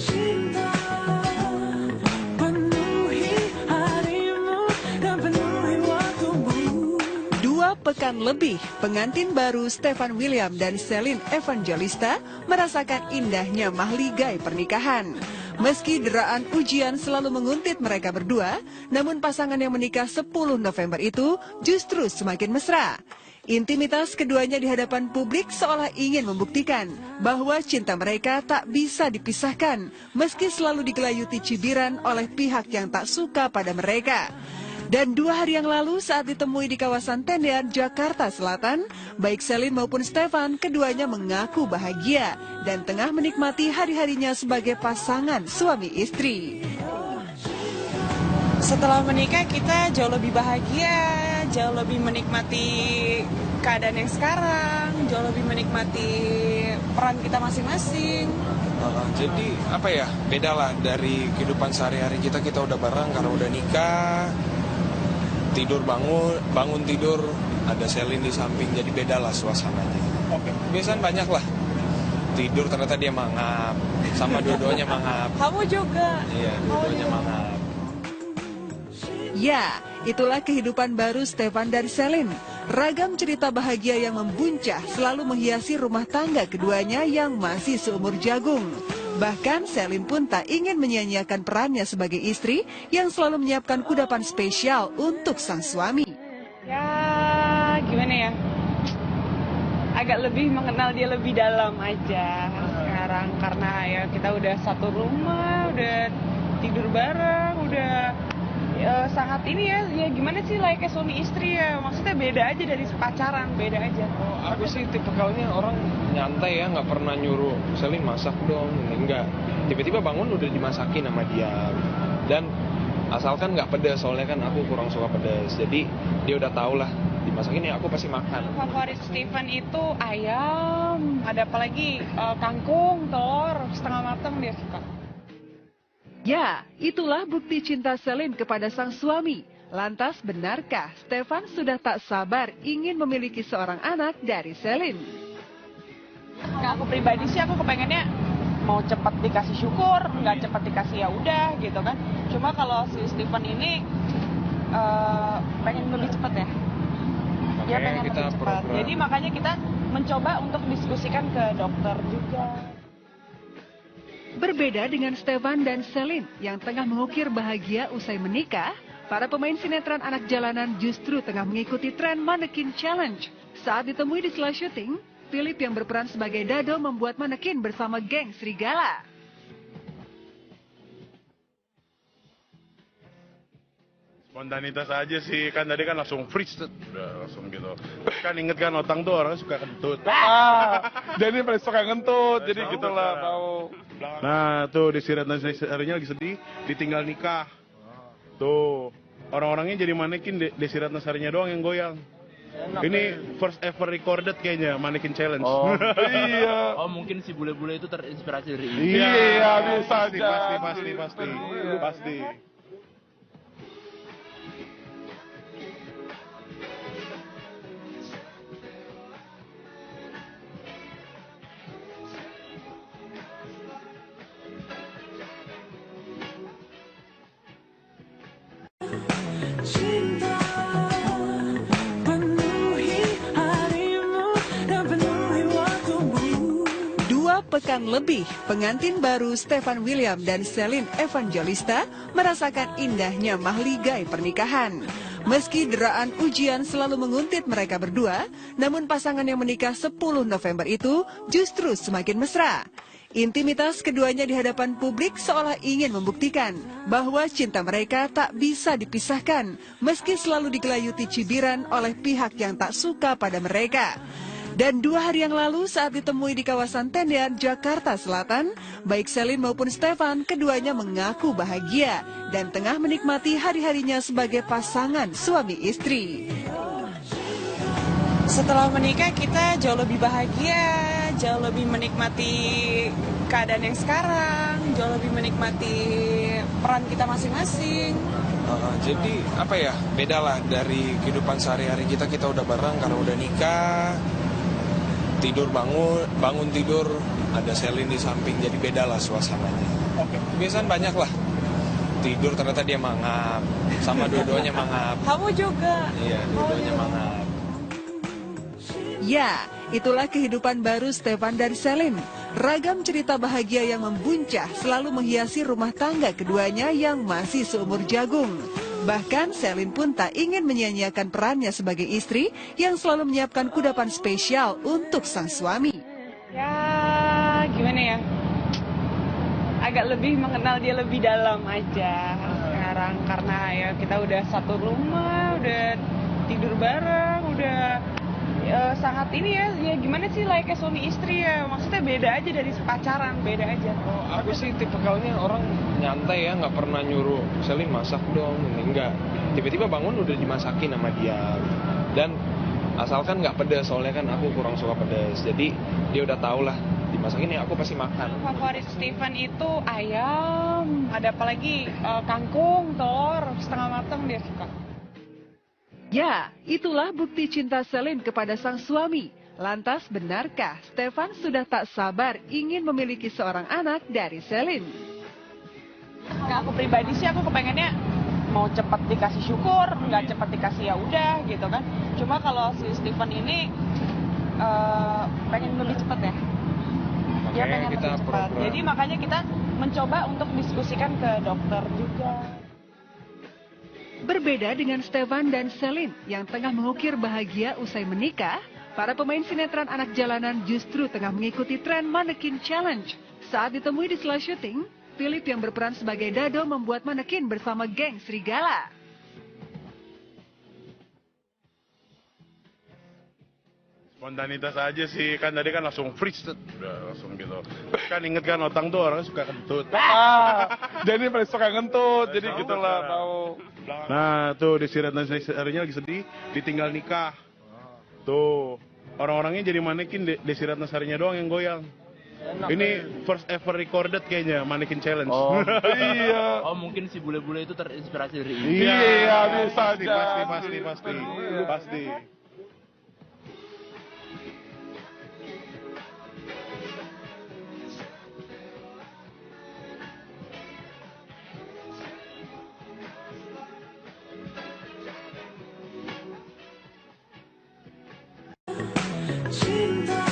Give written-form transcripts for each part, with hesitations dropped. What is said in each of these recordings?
Cinta penuhi harimu dan penuhi waktumu. 2 pekan lebih, pengantin baru Stefan William dan Celine Evangelista merasakan indahnya mahligai pernikahan. Meski deraan ujian selalu menguntit mereka berdua, namun pasangan yang menikah 10 November itu justru semakin mesra. Intimitas keduanya di hadapan publik seolah ingin membuktikan bahwa cinta mereka tak bisa dipisahkan, meski selalu digelayuti cibiran oleh pihak yang tak suka pada mereka. Dan 2 hari yang lalu saat ditemui di kawasan Tendean, Jakarta Selatan, baik Celine maupun Stefan, keduanya mengaku bahagia dan tengah menikmati hari-harinya sebagai pasangan suami istri. Setelah menikah kita jauh lebih bahagia, jauh lebih menikmati keadaan yang sekarang, jauh lebih menikmati peran kita masing-masing. Jadi apa ya, beda lah dari kehidupan sehari-hari kita udah bareng karena udah nikah, tidur bangun tidur, ada Celine di samping, jadi beda lah suasananya. Biasanya banyak lah, tidur ternyata dia mangap, sama dua-duanya mangap. Kamu juga? Iya, dua-duanya mangap. Ya, itulah kehidupan baru Stefan dan Celine. Ragam cerita bahagia yang membuncah selalu menghiasi rumah tangga keduanya yang masih seumur jagung. Bahkan Celine pun tak ingin menyia-nyiakan perannya sebagai istri yang selalu menyiapkan kudapan spesial untuk sang suami. Ya, gimana ya? Agak lebih mengenal dia lebih dalam aja sekarang. Karena ya kita udah satu rumah, udah tidur bareng, udah sangat ini ya gimana sih layaknya suami istri ya, maksudnya beda aja dari pacaran, beda aja. Aku sih tipikalnya orang nyantai ya, nggak pernah nyuruh Celine masak dong, enggak. Tiba-tiba bangun udah dimasakin sama dia, dan asalkan nggak pedas, soalnya kan aku kurang suka pedas, jadi dia udah tahu lah dimasakin ya aku pasti makan. Favorit Stefan itu ayam, ada apalagi kangkung, telur setengah matang dia suka. Ya, itulah bukti cinta Celine kepada sang suami. Lantas benarkah Stefan sudah tak sabar ingin memiliki seorang anak dari Celine? Nah, aku pribadi sih aku kepengennya mau cepat dikasih syukur, nggak cepat dikasih ya udah gitu kan. Cuma kalau si Stefan ini pengen lebih cepat ya. Dia pengen lebih cepat. Jadi makanya kita mencoba untuk diskusikan ke dokter juga. Berbeda dengan Stefan dan Celine yang tengah mengukir bahagia usai menikah, para pemain sinetron anak jalanan justru tengah mengikuti tren Mannequin Challenge. Saat ditemui di sela syuting, Philip yang berperan sebagai Dado membuat manekin bersama geng Serigala. Spontanitas aja sih, kan tadi kan langsung freeze, udah langsung gitu. Kan inget kan Otang tuh orangnya suka kentut. Jadi paling suka ngentut, jadi gitulah tahu. Nah tuh di Ratna Sarinya lagi sedih, ditinggal nikah. Tuh orang-orangnya jadi manekin, Desi Ratna Sarinya doang yang goyang. Ini first ever recorded kayaknya Mannequin Challenge. Oh iya. Oh mungkin si bule-bule itu terinspirasi dari ini. Iya bisa pasti, aja. pasti. Cinta penuhi harimu dan penuhi waktumu. 2 pekan lebih, pengantin baru Stefan William dan Celine Evangelista merasakan indahnya mahligai pernikahan. Meski deraan ujian selalu menguntit mereka berdua, namun pasangan yang menikah 10 November itu justru semakin mesra. Intimitas keduanya di hadapan publik seolah ingin membuktikan bahwa cinta mereka tak bisa dipisahkan, meski selalu digelayuti cibiran oleh pihak yang tak suka pada mereka. Dan 2 hari yang lalu saat ditemui di kawasan Tendean, Jakarta Selatan, baik Celine maupun Stefan, keduanya mengaku bahagia dan tengah menikmati hari-harinya sebagai pasangan suami istri. Setelah menikah kita jauh lebih bahagia, jauh lebih menikmati keadaan yang sekarang, jauh lebih menikmati peran kita masing-masing. Jadi apa ya, beda lah dari kehidupan sehari-hari kita udah bareng karena udah nikah, tidur bangun tidur, ada Selin di samping, jadi beda lah suasananya. Kebiasaan banyak lah. Tidur ternyata dia mangap, sama dua-duanya mangap. Kamu juga. Iya, dua-duanya mangap. Ya, itulah kehidupan baru Stefan dan Selin. Ragam cerita bahagia yang membuncah selalu menghiasi rumah tangga keduanya yang masih seumur jagung. Bahkan Selin pun tak ingin menyia-nyiakan perannya sebagai istri yang selalu menyiapkan kudapan spesial untuk sang suami. Ya, gimana ya? Agak lebih mengenal dia lebih dalam aja sekarang karena ya kita udah satu rumah, udah tidur bareng, udah sangat ini ya gimana sih layaknya suami istri ya, maksudnya beda aja dari pacaran, beda aja. Aku sih tipikalnya orang nyantai ya, nggak pernah nyuruh Selin masak dong, enggak. Tiba-tiba bangun udah dimasakin sama dia. Dan asalkan nggak pedas, soalnya kan aku kurang suka pedas. Jadi dia udah tau lah, dimasakin ya aku pasti makan. Favorit Stefan itu ayam, ada apa lagi kangkung, telur, setengah matang dia suka. Ya, itulah bukti cinta Selin kepada sang suami. Lantas benarkah Stefan sudah tak sabar ingin memiliki seorang anak dari Selin? Nah, aku pribadi sih aku kepengennya mau cepat dikasih syukur, nggak cepat dikasih ya udah gitu kan. Cuma kalau si Stefan ini pengen lebih cepat ya. Dia pengen kita lebih cepat. Jadi makanya kita mencoba untuk diskusikan ke dokter juga. Berbeda dengan Stefan dan Selin yang tengah mengukir bahagia usai menikah, para pemain sinetron anak jalanan justru tengah mengikuti tren Mannequin Challenge. Saat ditemui di sela syuting, Philip yang berperan sebagai Dado membuat manekin bersama geng Serigala. Spontanitas aja sih, kan tadi kan langsung freeze, udah langsung gitu. Kan inget kan Otang tuh orangnya suka kentut. Jadi paling suka ngentut, jadi gitulah tahu. Nah tuh di Siratna Sarinya lagi sedih, ditinggal nikah. Tuh orang-orangnya jadi manekin, Desi Ratna Sarinya doang yang goyang. Ini first ever recorded kayaknya Mannequin Challenge. Oh, Iya. oh mungkin si bule-bule itu terinspirasi dari ini. Iya, bisa pasti, jadi. pasti. Cinta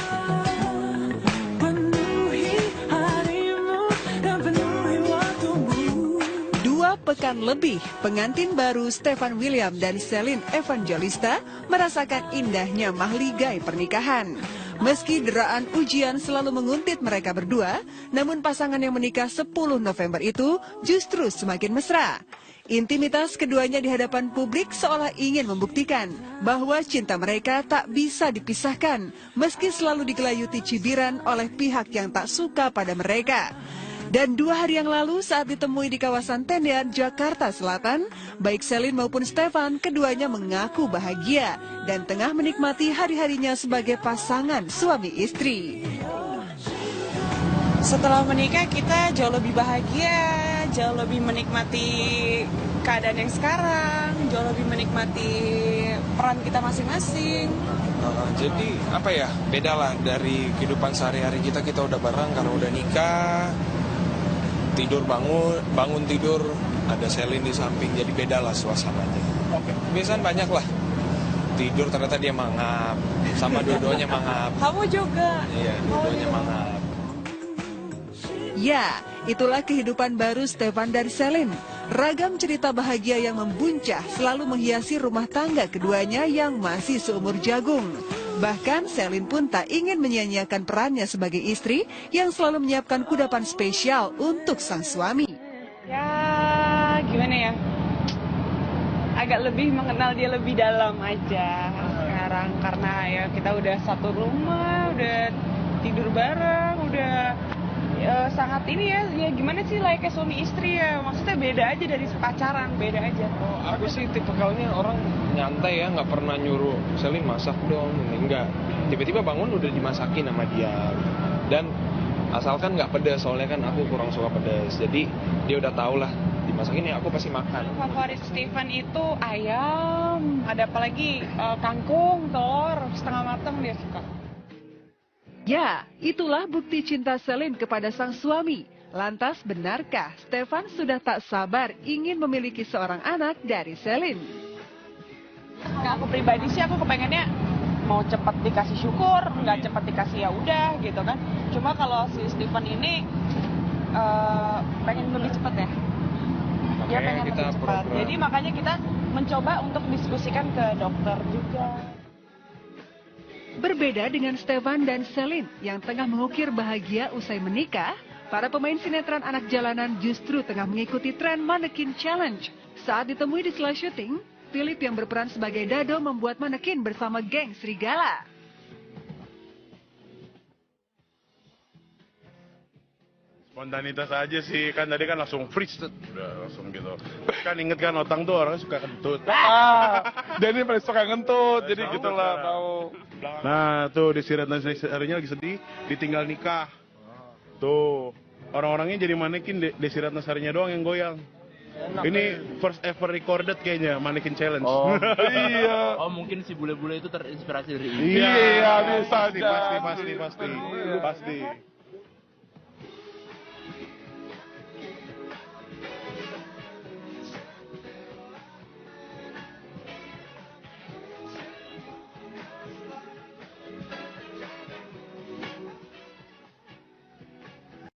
penuhi harimu dan penuhi waktumu. 2 pekan lebih, pengantin baru Stefan William dan Selin Evangelista merasakan indahnya mahligai pernikahan. Meski deraan ujian selalu menguntit mereka berdua, namun pasangan yang menikah 10 November itu justru semakin mesra. Intimitas keduanya di hadapan publik seolah ingin membuktikan bahwa cinta mereka tak bisa dipisahkan, meski selalu digelayuti cibiran oleh pihak yang tak suka pada mereka. Dan 2 hari yang lalu saat ditemui di kawasan Tendean, Jakarta Selatan, baik Selin maupun Stefan, keduanya mengaku bahagia dan tengah menikmati hari-harinya sebagai pasangan suami istri. Setelah menikah kita jauh lebih bahagia, jauh lebih menikmati keadaan yang sekarang, jauh lebih menikmati peran kita masing-masing. Jadi apa ya, beda lah dari kehidupan sehari-hari kita udah bareng karena udah nikah. Tidur bangun tidur, ada Selin di samping, jadi beda lah suasananya. Kebiasaan banyak lah. Tidur ternyata dia mangap, sama dua-duanya mangap. Kamu juga. Iya, dua-duanya mangap. Ya, itulah kehidupan baru Stefan dan Selin. Ragam cerita bahagia yang membuncah selalu menghiasi rumah tangga keduanya yang masih seumur jagung. Bahkan Selin pun tak ingin menyia-nyiakan perannya sebagai istri yang selalu menyiapkan kudapan spesial untuk sang suami. Ya, gimana ya? Agak lebih mengenal dia lebih dalam aja sekarang karena ya kita udah satu rumah, udah tidur bareng, udah sangat ini ya gimana sih layaknya suami istri ya, maksudnya beda aja dari pacaran, beda aja. Aku sih tipikalnya orang nyantai ya, nggak pernah nyuruh Selin masak dong, enggak. Tiba-tiba bangun udah dimasakin sama dia. Dan asalkan nggak pedas, soalnya kan aku kurang suka pedas. Jadi dia udah tau lah, dimasakin ya aku pasti makan. Favorit Stefan itu ayam, ada apa lagi kangkung, telur, setengah matang dia suka. Ya, itulah bukti cinta Celine kepada sang suami. Lantas benarkah Stefan sudah tak sabar ingin memiliki seorang anak dari Celine? Nah, aku pribadi sih aku kepengennya mau cepat dikasih syukur, nggak cepat dikasih ya udah gitu kan. Cuma kalau si Stefan ini pengen lebih cepat ya. Dia pengen lebih cepat. Jadi makanya kita mencoba untuk diskusikan ke dokter juga. Berbeda dengan Stefan dan Celine yang tengah mengukir bahagia usai menikah, para pemain sinetron anak jalanan justru tengah mengikuti tren Mannequin Challenge. Saat ditemui di sela syuting, Philip yang berperan sebagai Dado membuat manekin bersama geng serigala. Spontanitas aja sih, kan tadi kan langsung freeze, udah langsung gitu. Kan inget kan Otang tuh orangnya suka kentut. Jadi paling suka ngentut, jadi Tahu gitulah cara. tahu. Nah tuh Desi Ratnasarinya lagi sedih, ditinggal nikah. Tuh orang-orangnya jadi manekin, Desi Ratnasarinya doang yang goyang. Ini first ever recorded kayaknya Mannequin Challenge. Oh, iya. Oh mungkin si bule-bule itu terinspirasi dari ini. Iya, bisa pasti, aja. pasti.